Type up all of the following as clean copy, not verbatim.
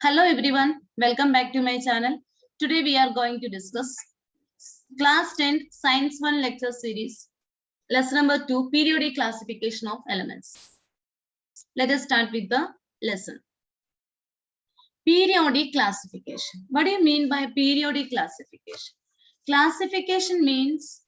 Hello everyone, welcome back to my channel. Today we are going to discuss class 10 science 1 lecture series, lesson number 2, periodic classification of elements. Let us start with the lesson. Periodic classification. What do you mean by periodic classification? Classification means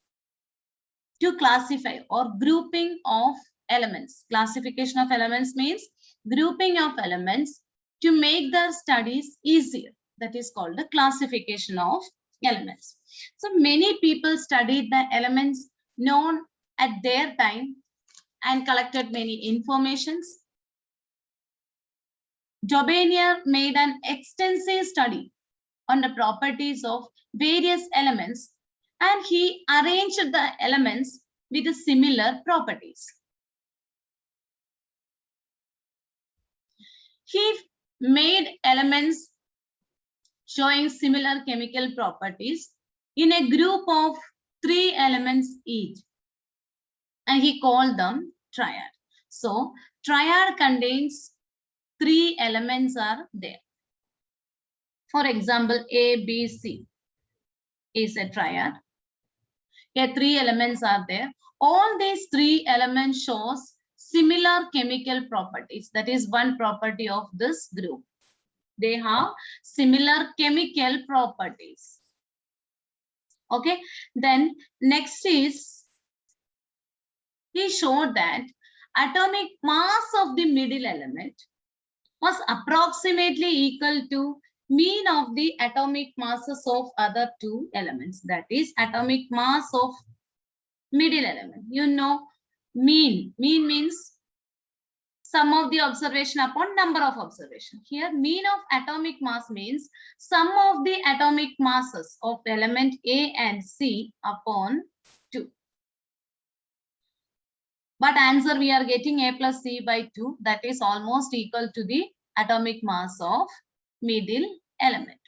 to classify or grouping of elements. Classification of elements means grouping of elements to make their studies easier. That is called the classification of elements. So many people studied the elements known at their time and collected many informations. Jobanier made an extensive study on the properties of various elements and he arranged the elements with similar properties. He made elements showing similar chemical properties in a group of 3 elements each, and he called them triad. So triad contains 3 elements are there. For example, A, B, C is a triad. Here 3 elements are there. All these 3 elements shows similar chemical properties. That is one property of this group. They have similar chemical properties. Okay, then next is he showed that atomic mass of the middle element was approximately equal to mean of the atomic masses of other 2 elements. That is atomic mass of middle element. You know, mean means sum of the observation upon number of observation. Here mean of atomic mass means sum of the atomic masses of the element A and C upon 2. But answer we are getting A plus C by 2. That is almost equal to the atomic mass of middle element.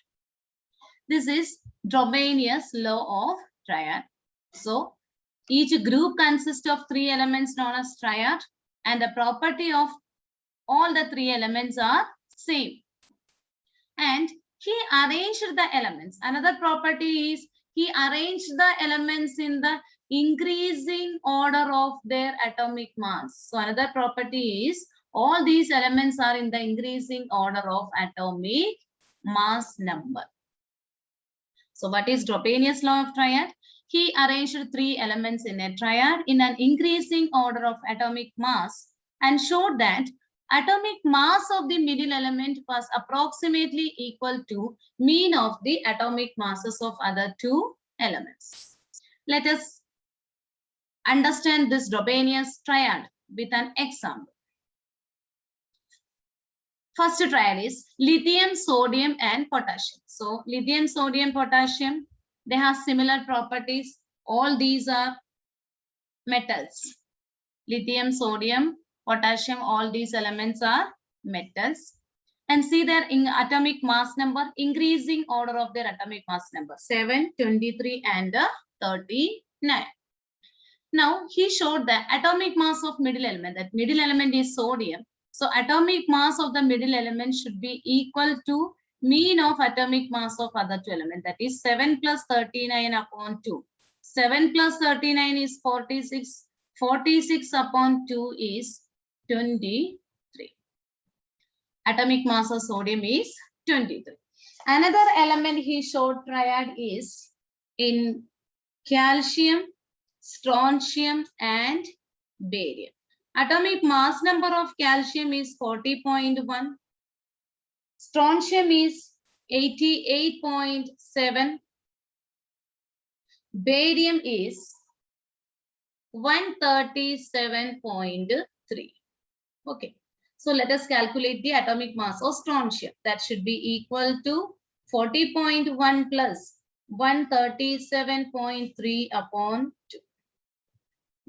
This is Jobanius law of triad. So each group consists of 3 elements known as triad, and the property of all the 3 elements are same. And he arranged the elements. Another property is he arranged the elements in the increasing order of their atomic mass. So another property is all these elements are in the increasing order of atomic mass number. So what is Jobanius law of triad? He arranged 3 elements in a triad in an increasing order of atomic mass and showed that atomic mass of the middle element was approximately equal to mean of the atomic masses of other 2 elements. Let us understand this Jobanius triad with an example. First triad is lithium, sodium and potassium. So lithium, sodium, potassium, they have similar properties. All these are metals. Lithium, sodium, potassium, all these elements are metals. And see their atomic mass number, increasing order of their atomic mass number, 7, 23 and 39. Now he showed the atomic mass of middle element. That middle element is sodium. So atomic mass of the middle element should be equal to mean of atomic mass of other 2 elements. That is 7 plus 39 upon 2. 7 plus 39 is 46. 46 upon 2 is 23. Atomic mass of sodium is 23. Another element he showed triad is in calcium, strontium and barium. Atomic mass number of calcium is 40.1. Strontium is 88.7. Barium is 137.3. Okay. So let us calculate the atomic mass of strontium. That should be equal to 40.1 plus 137.3 upon 2.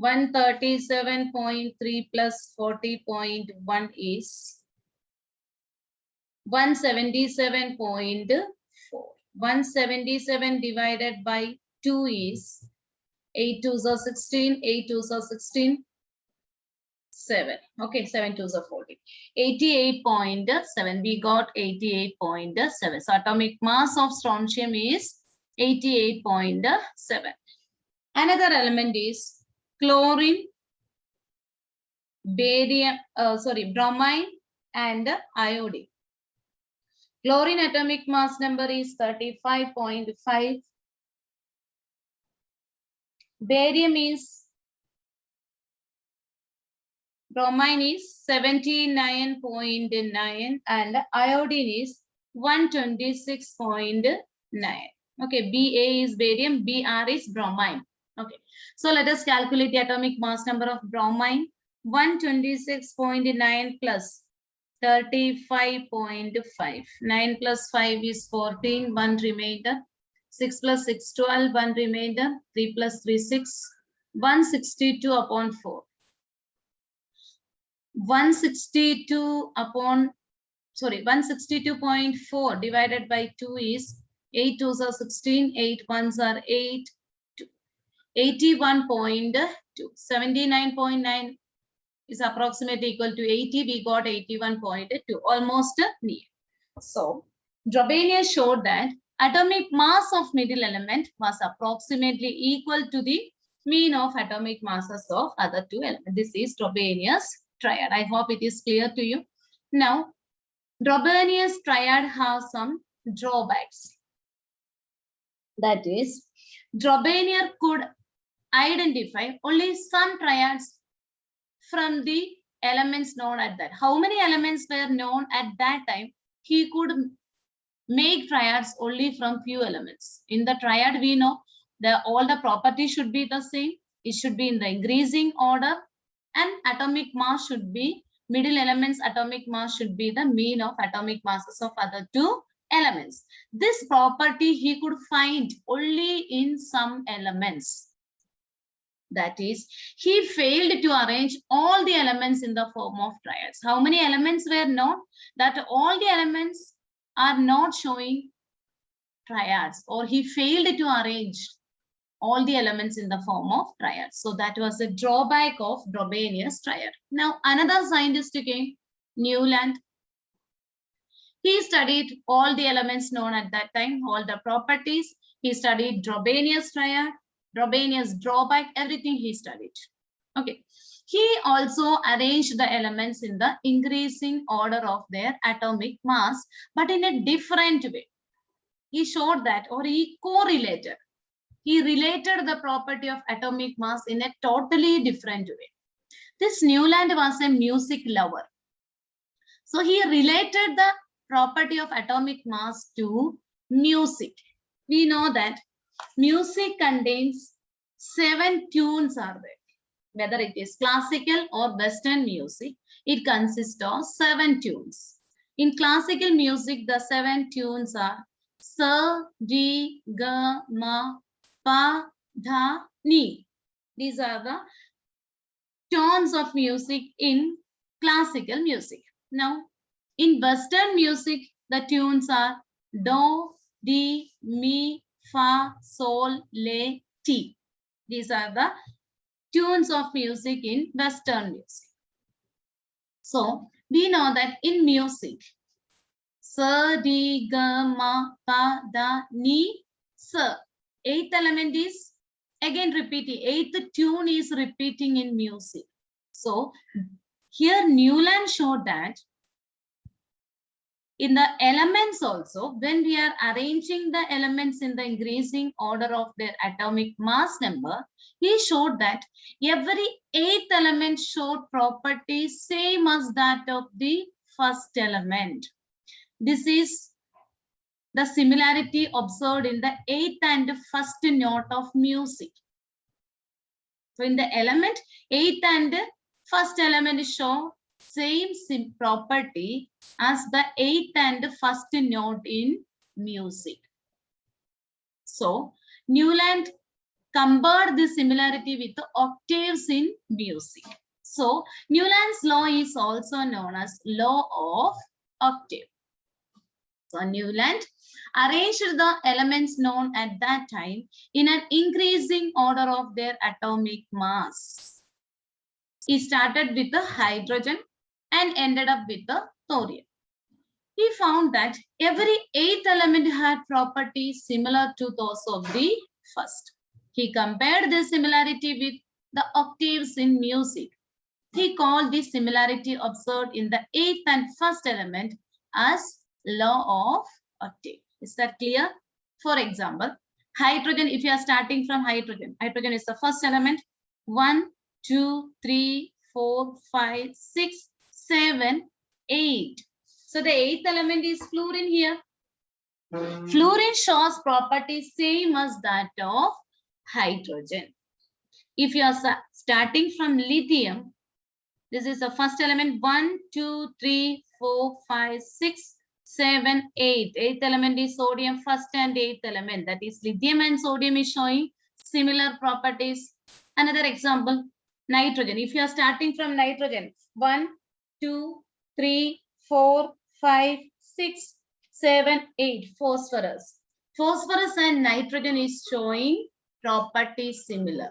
137.3 plus 40.1 is 177.4. 177 divided by 2 is 8 2s are 16, 8 2s are 16. Okay, 7 2s are 40. 88.7. We got 88.7. So atomic mass of strontium is 88.7. Another element is chlorine, barium, bromine and iodine. Chlorine atomic mass number is 35.5. Barium is, bromine is 79.9 and iodine is 126.9. Okay, Ba is barium, Br is bromine. Okay, so let us calculate the atomic mass number of bromine. 126.9 plus 35.5. 9 plus 5 is 14, 1 remainder. 6 plus 6, 12, 1 remainder. 3 plus 3, 6. 162 upon 4. 162.4 divided by 2 is 8 2s are 16, 8 1s are 8, 81.2. 79.9 is approximately equal to 80. We got 81.2, almost near. So Frobenius showed that atomic mass of middle element was approximately equal to the mean of atomic masses of other two elements. This is Frobenius triad. I hope it is clear to you. Now, Frobenius triad has some drawbacks. That is, Frobenius could identify only some triads from the elements known at that. How many elements were known at that time? He could make triads only from few elements. In the triad, we know that all the properties should be the same. It should be in the increasing order, and atomic mass should be, middle elements atomic mass should be the mean of atomic masses of other two elements. This property he could find only in some elements. That is, he failed to arrange all the elements in the form of triads. How many elements were known? That all the elements are not showing triads, or he failed to arrange all the elements in the form of triads. So that was a drawback of Frobenius triad. Now another scientist came, Newland. He studied all the elements known at that time, all the properties. He studied Frobenius triad, Frobenius drawback, everything he studied. Okay. He also arranged the elements in the increasing order of their atomic mass, but in a different way. He showed that, or he correlated. He related the property of atomic mass in a totally different way. This Newland was a music lover. So he related the property of atomic mass to music. We know that music contains 7 tunes are there. Whether it is classical or Western music, it consists of 7 tunes. In classical music, the 7 tunes are Sa, Di, Ga, Ma, Pa, Dha, Ni. These are the tones of music in classical music. Now, in Western music, the tunes are Do, Di, Mi, Fa, Sol, Le, Ti. These are the tunes of music in Western music. So we know that in music, Sa, Di, Ga, Ma, Pa, Da, Ni, Sa. 8th element is again repeating. 8th tune is repeating in music. So here Newland showed that in the elements also, when we are arranging the elements in the increasing order of their atomic mass number, he showed that every 8th element showed properties same as that of the first element. This is the similarity observed in the 8th and first note of music. So in the element, 8th and first element show same property as the 8th and first note in music. So Newland compared the similarity with the octaves in music. So Newland's law is also known as law of octave. So Newland arranged the elements known at that time in an increasing order of their atomic mass. He started with the hydrogen and ended up with the thorium. He found that every eighth element had properties similar to those of the first. He compared this similarity with the octaves in music. He called the similarity observed in the eighth and first element as law of octave. Is that clear? For example, hydrogen, if you are starting from hydrogen, hydrogen is the first element. 1, 2, 3, 4, 5, 6, 7, 8. So the eighth element is fluorine here. Fluorine shows properties same as that of hydrogen. If you are starting from lithium, this is the first element. 1, 2, 3, 4, 5, 6, 7, 8. Eighth element is sodium, first and eighth element. That is lithium and sodium is showing similar properties. Another example, nitrogen. If you are starting from nitrogen, 1, 2, 3, 4, 5, 6, 7, 8. Phosphorus. Phosphorus and nitrogen is showing properties similar.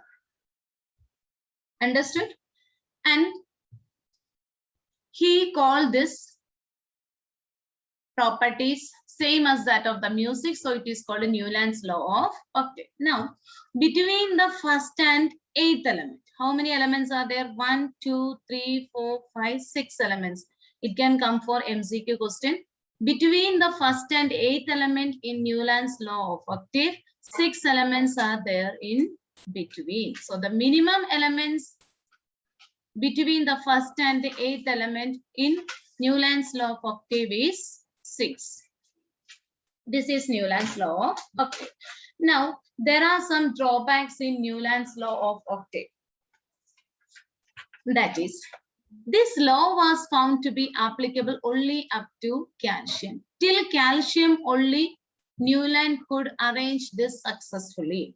Understood? And he called this properties same as that of the music. So it is called a Newland's law of octave. Now, between the first and eighth element, how many elements are there? 1, 2, 3, 4, 5, 6 elements. It can come for MCQ question. Between the first and eighth element in Newland's law of octave, 6 elements are there in between. So the minimum elements between the first and the eighth element in Newland's law of octave is 6. This is Newland's law of octave. Now, there are some drawbacks in Newland's law of octave. That is, this law was found to be applicable only up to calcium. Till calcium only, Newland could arrange this successfully.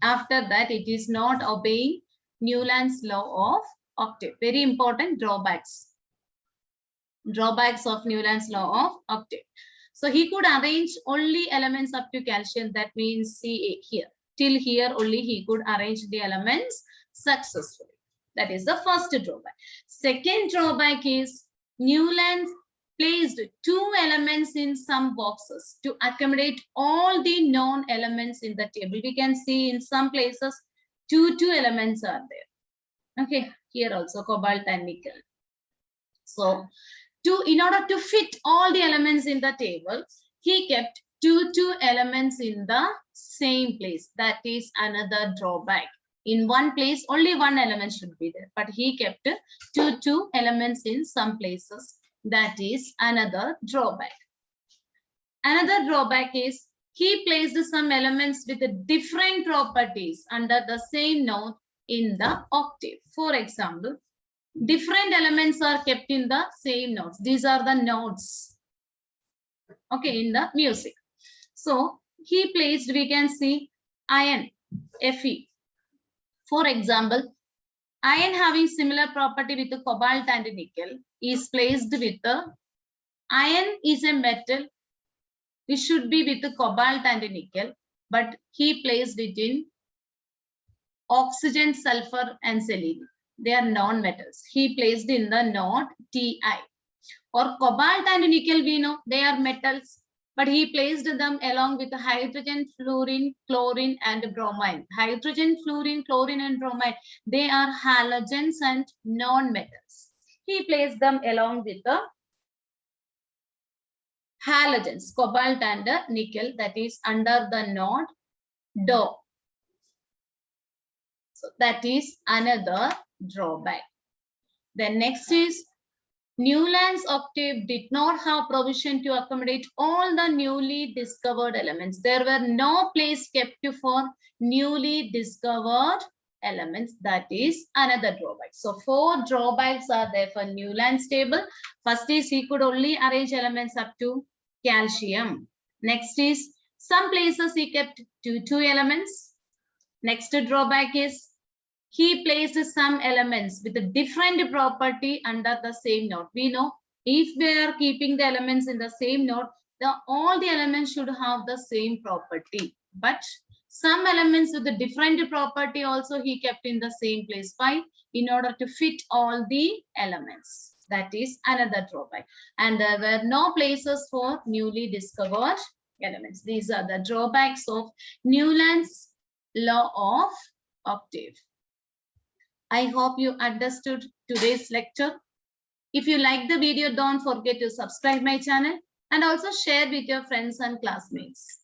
After that, it is not obeying Newland's law of octave. Very important drawbacks. Drawbacks of Newland's law of octave. So he could arrange only elements up to calcium. That means Ca here. Till here only he could arrange the elements successfully. That is the first drawback. Second drawback is Newland placed 2 elements in some boxes to accommodate all the known elements in the table. We can see in some places 2 elements are there. Okay, here also cobalt and nickel. So in order to fit all the elements in the table, he kept 2 elements in the same place. That is another drawback. In one place, only one element should be there, but he kept 2 elements in some places. That is another drawback. Another drawback is he placed some elements with different properties under the same note in the octave. For example, different elements are kept in the same notes. These are the notes, okay, in the music. So he placed, we can see iron, Fe. For example, iron having similar property with the cobalt and nickel is placed with the iron is a metal. It should be with the cobalt and nickel, but he placed it in oxygen, sulfur, and selenium. They are non-metals. He placed in the note Ti. Or cobalt and nickel, we know they are metals, but he placed them along with hydrogen, fluorine, chlorine, and bromine. Hydrogen, fluorine, chlorine, and bromine, they are halogens and non-metals. He placed them along with the halogens, cobalt and nickel, that is under the note Do. So that is another drawback. Then next is Newland's octave did not have provision to accommodate all the newly discovered elements. There were no place kept for newly discovered elements. That is another drawback. So 4 drawbacks are there for Newland's table. First is he could only arrange elements up to calcium. Next is some places he kept 2 elements. Next drawback is he placed some elements with a different property under the same note. We know if we are keeping the elements in the same note, all the elements should have the same property. But Some elements with a different property also he kept in the same place. Why? In order to fit all the elements. That is another drawback. And there were no places for newly discovered elements. These are the drawbacks of Newland's law of octave. I hope you understood today's lecture. If you like the video, don't forget to subscribe my channel and also share with your friends and classmates.